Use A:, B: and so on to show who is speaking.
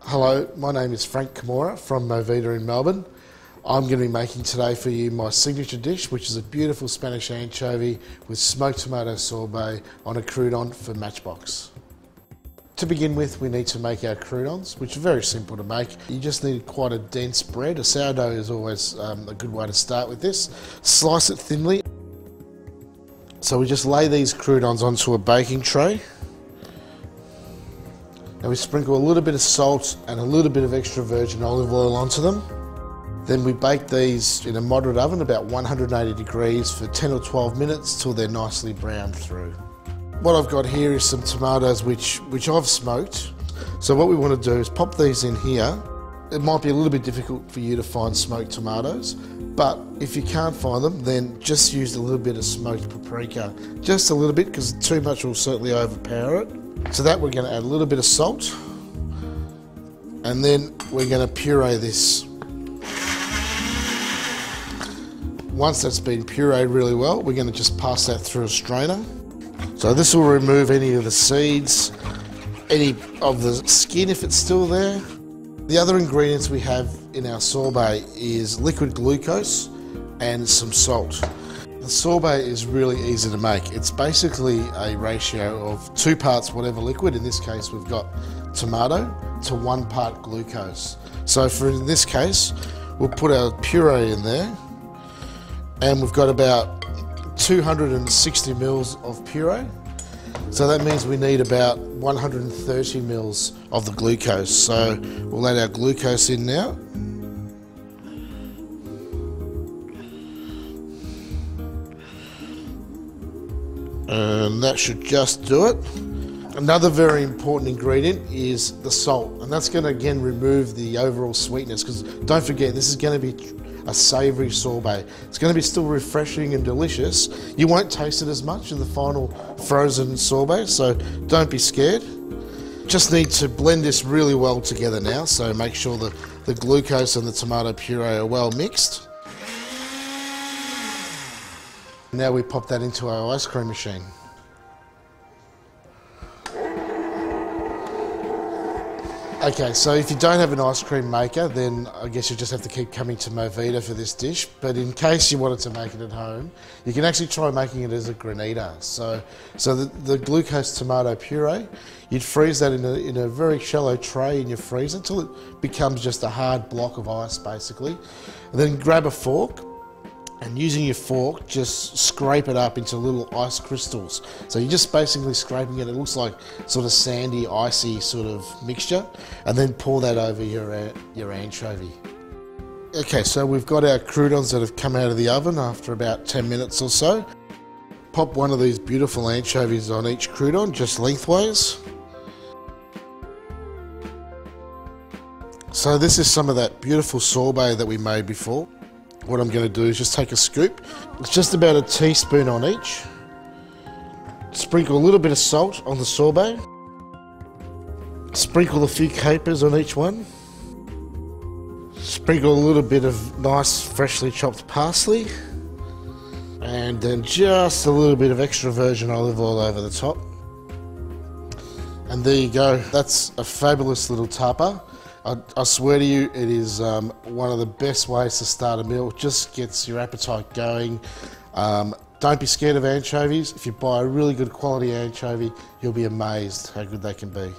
A: Hello, my name is Frank Camorra from Movida in Melbourne. I'm going to be making today for you my signature dish, which is a beautiful Spanish anchovy with smoked tomato sorbet on a crouton for matchbox. To begin with, we need to make our croutons, which are very simple to make. You just need quite a dense bread. A sourdough is always a good way to start with this. Slice it thinly. So we just lay these croutons onto a baking tray. And we sprinkle a little bit of salt and a little bit of extra virgin olive oil onto them. Then we bake these in a moderate oven, about 180 degrees for 10 or 12 minutes till they're nicely browned through. What I've got here is some tomatoes which I've smoked. So what we want to do is pop these in here. It might be a little bit difficult for you to find smoked tomatoes, but if you can't find them, then just use a little bit of smoked paprika. Just a little bit, because too much will certainly overpower it. So that we're going to add a little bit of salt, and then we're going to puree this. Once that's been pureed really well, we're going to just pass that through a strainer. So this will remove any of the seeds, any of the skin if it's still there. The other ingredients we have in our sorbet is liquid glucose and some salt. The sorbet is really easy to make. It's basically a ratio of 2 parts whatever liquid. In this case, we've got tomato to 1 part glucose. So in this case, we'll put our puree in there, and we've got about 260 mils of puree. So that means we need about 130 mils of the glucose. So we'll add our glucose in now. And that should just do it. Another very important ingredient is the salt, and that's going to again remove the overall sweetness, because don't forget, this is going to be a savoury sorbet. It's going to be still refreshing and delicious. You won't taste it as much in the final frozen sorbet, so don't be scared. Just need to blend this really well together now, so make sure that the glucose and the tomato puree are well mixed. Now we pop that into our ice cream machine. Okay, so if you don't have an ice cream maker, then I guess you just have to keep coming to Movida for this dish. But in case you wanted to make it at home, you can actually try making it as a granita. So the glucose tomato puree, you'd freeze that in a very shallow tray in your freezer until it becomes just a hard block of ice, basically. And then grab a fork, and using your fork, just scrape it up into little ice crystals. So you're just basically scraping it. It looks like sort of sandy, icy sort of mixture, and then pour that over your anchovy. Okay, so we've got our croutons that have come out of the oven after about 10 minutes or so. Pop one of these beautiful anchovies on each crouton, just lengthways. So this is some of that beautiful sorbet that we made before. What I'm going to do is just take a scoop. It's just about a teaspoon on each. Sprinkle a little bit of salt on the sorbet. Sprinkle a few capers on each one. Sprinkle a little bit of nice freshly chopped parsley. And then just a little bit of extra virgin olive oil over the top. And there you go. That's a fabulous little tapa. I swear to you, it is one of the best ways to start a meal. It just gets your appetite going. Don't be scared of anchovies. If you buy a really good quality anchovy, you'll be amazed how good they can be.